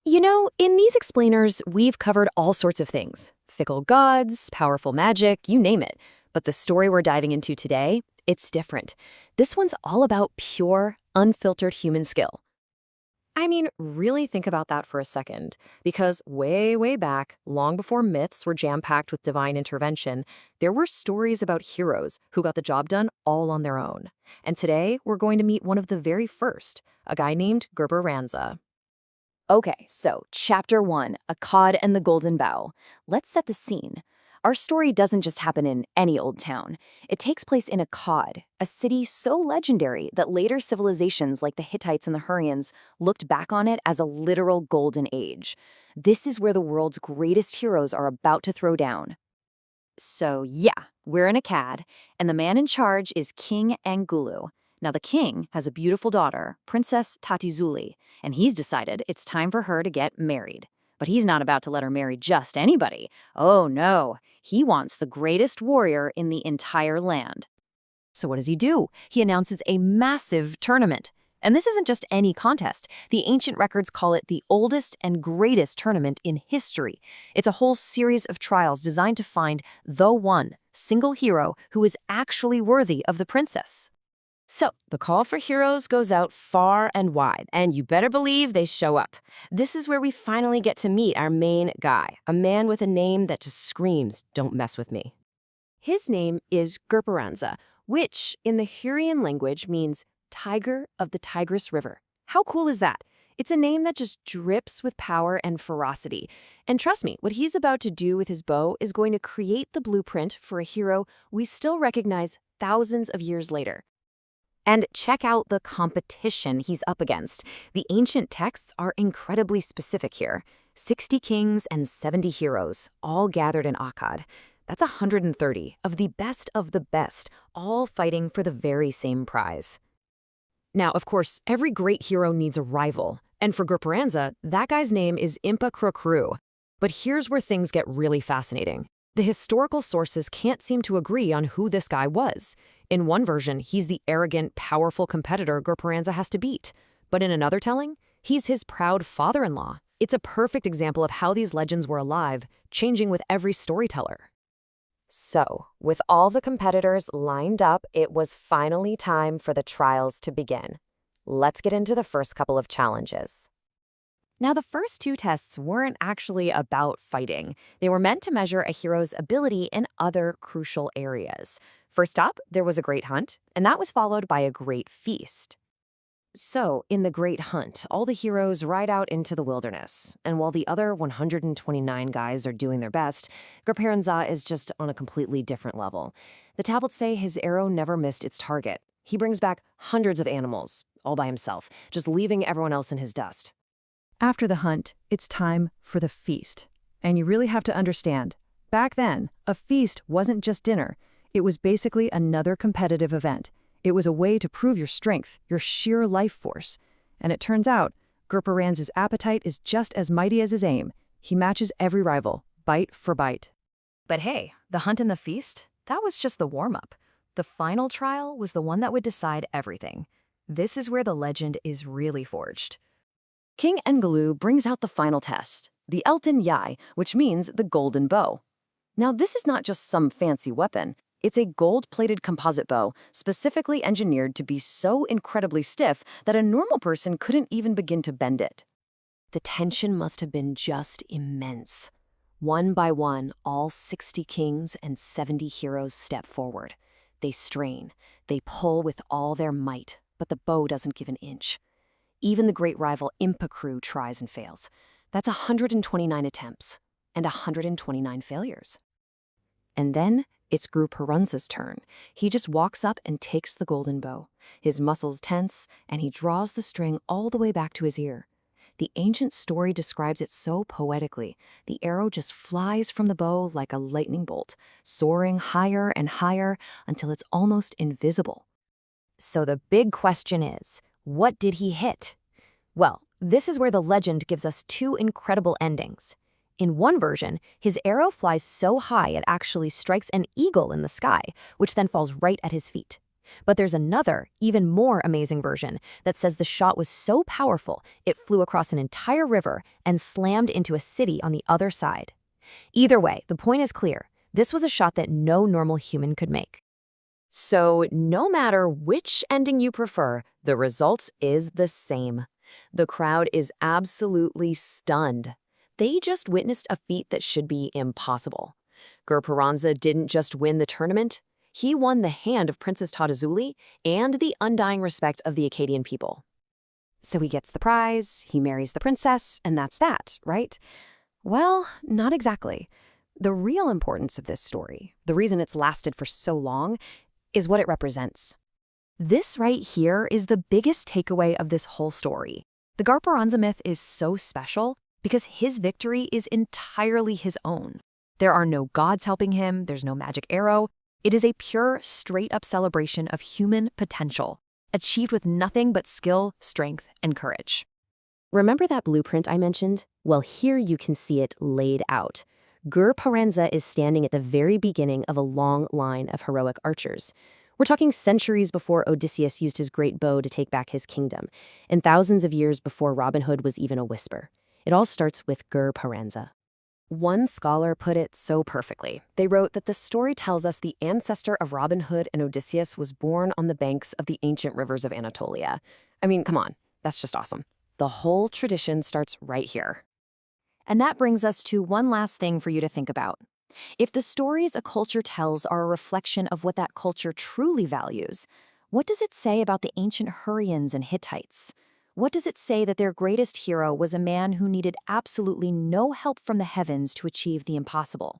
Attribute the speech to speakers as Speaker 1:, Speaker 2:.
Speaker 1: In these explainers, we've covered all sorts of things. Fickle gods, powerful magic, you name it. But the story we're diving into today, it's different. This one's all about pure, unfiltered human skill. I mean, really think about that for a second, because way, way back, long before myths were jam-packed with divine intervention, there were stories about heroes who got the job done all on their own. And today, we're going to meet one of the very first, a guy named Gurparanzah. Okay, so Chapter 1, Akkad and the Golden Bow. Let's set the scene. Our story doesn't just happen in any old town. It takes place in Akkad, a city so legendary that later civilizations like the Hittites and the Hurrians looked back on it as a literal golden age. This is where the world's greatest heroes are about to throw down. So yeah, we're in Akkad, and the man in charge is King Angulu. Now the king has a beautiful daughter, Princess Tatizuli, and he's decided it's time for her to get married. But he's not about to let her marry just anybody. Oh no, he wants the greatest warrior in the entire land. So what does he do? He announces a massive tournament. And this isn't just any contest. The ancient records call it the oldest and greatest tournament in history. It's a whole series of trials designed to find the one single hero who is actually worthy of the princess.
Speaker 2: So, the call for heroes goes out far and wide, and you better believe they show up. This is where we finally get to meet our main guy, a man with a name that just screams, "Don't mess with me." His name is Gurparanzah, which, in the Hurrian language, means Tiger of the Tigris River. How cool is that? It's a name that just drips with power and ferocity. And trust me, what he's about to do with his bow is going to create the blueprint for a hero we still recognize thousands of years later.
Speaker 1: And check out the competition he's up against. The ancient texts are incredibly specific here. 60 kings and 70 heroes, all gathered in Akkad. That's 130 of the best, all fighting for the very same prize. Now, of course, every great hero needs a rival. And for Gurparanzah, that guy's name is Impa Krukru. But here's where things get really fascinating. The historical sources can't seem to agree on who this guy was. In one version, he's the arrogant, powerful competitor Gurparanzah has to beat. But in another telling, he's his proud father-in-law. It's a perfect example of how these legends were alive, changing with every storyteller.
Speaker 2: So, with all the competitors lined up, it was finally time for the trials to begin. Let's get into the first couple of challenges.
Speaker 1: Now, the first two tests weren't actually about fighting. They were meant to measure a hero's ability in other crucial areas. First up, there was a great hunt, and that was followed by a great feast. So, in the Great Hunt, all the heroes ride out into the wilderness, and while the other 129 guys are doing their best, Gurparanzah is just on a completely different level. The tablets say his arrow never missed its target. He brings back hundreds of animals, all by himself, just leaving everyone else in his dust.
Speaker 3: After the hunt, it's time for the feast. And you really have to understand, back then, a feast wasn't just dinner. It was basically another competitive event. It was a way to prove your strength, your sheer life force. And it turns out, Gurparanzah's appetite is just as mighty as his aim. He matches every rival, bite for bite.
Speaker 1: But hey, the hunt and the feast, that was just the warm-up. The final trial was the one that would decide everything. This is where the legend is really forged. King Angulu brings out the final test, the Elton Yai, which means the golden bow. Now, this is not just some fancy weapon. It's a gold-plated composite bow, specifically engineered to be so incredibly stiff that a normal person couldn't even begin to bend it. The tension must have been just immense. One by one, all 60 kings and 70 heroes step forward. They strain, they pull with all their might, but the bow doesn't give an inch. Even the great rival Impakru tries and fails. That's 129 attempts and 129 failures. And then it's Gurparanzah's turn. He just walks up and takes the golden bow. His muscles tense, and he draws the string all the way back to his ear. The ancient story describes it so poetically. The arrow just flies from the bow like a lightning bolt, soaring higher and higher until it's almost invisible. So the big question is, what did he hit? Well, this is where the legend gives us two incredible endings. In one version, his arrow flies so high it actually strikes an eagle in the sky, which then falls right at his feet. But there's another, even more amazing version that says the shot was so powerful it flew across an entire river and slammed into a city on the other side. Either way, the point is clear. This was a shot that no normal human could make. So, no matter which ending you prefer, the result is the same. The crowd is absolutely stunned. They just witnessed a feat that should be impossible. Gurparanzah didn't just win the tournament, he won the hand of Princess Hattusa and the undying respect of the Akkadian people. So he gets the prize, he marries the princess, and that's that, right? Well, not exactly. The real importance of this story, the reason it's lasted for so long, is what it represents. This right here is the biggest takeaway of this whole story. The Gurparanzah myth is so special because his victory is entirely his own. There are no gods helping him, there's no magic arrow. It is a pure, straight-up celebration of human potential, achieved with nothing but skill, strength, and courage.
Speaker 2: Remember that blueprint I mentioned? Well, here you can see it laid out. Gurparanzah is standing at the very beginning of a long line of heroic archers. We're talking centuries before Odysseus used his great bow to take back his kingdom, and thousands of years before Robin Hood was even a whisper. It all starts with Gurparanzah.
Speaker 1: One scholar put it so perfectly. They wrote that the story tells us the ancestor of Robin Hood and Odysseus was born on the banks of the ancient rivers of Anatolia. I mean, come on, that's just awesome. The whole tradition starts right here. And that brings us to one last thing for you to think about. If the stories a culture tells are a reflection of what that culture truly values, what does it say about the ancient Hurrians and Hittites? What does it say that their greatest hero was a man who needed absolutely no help from the heavens to achieve the impossible?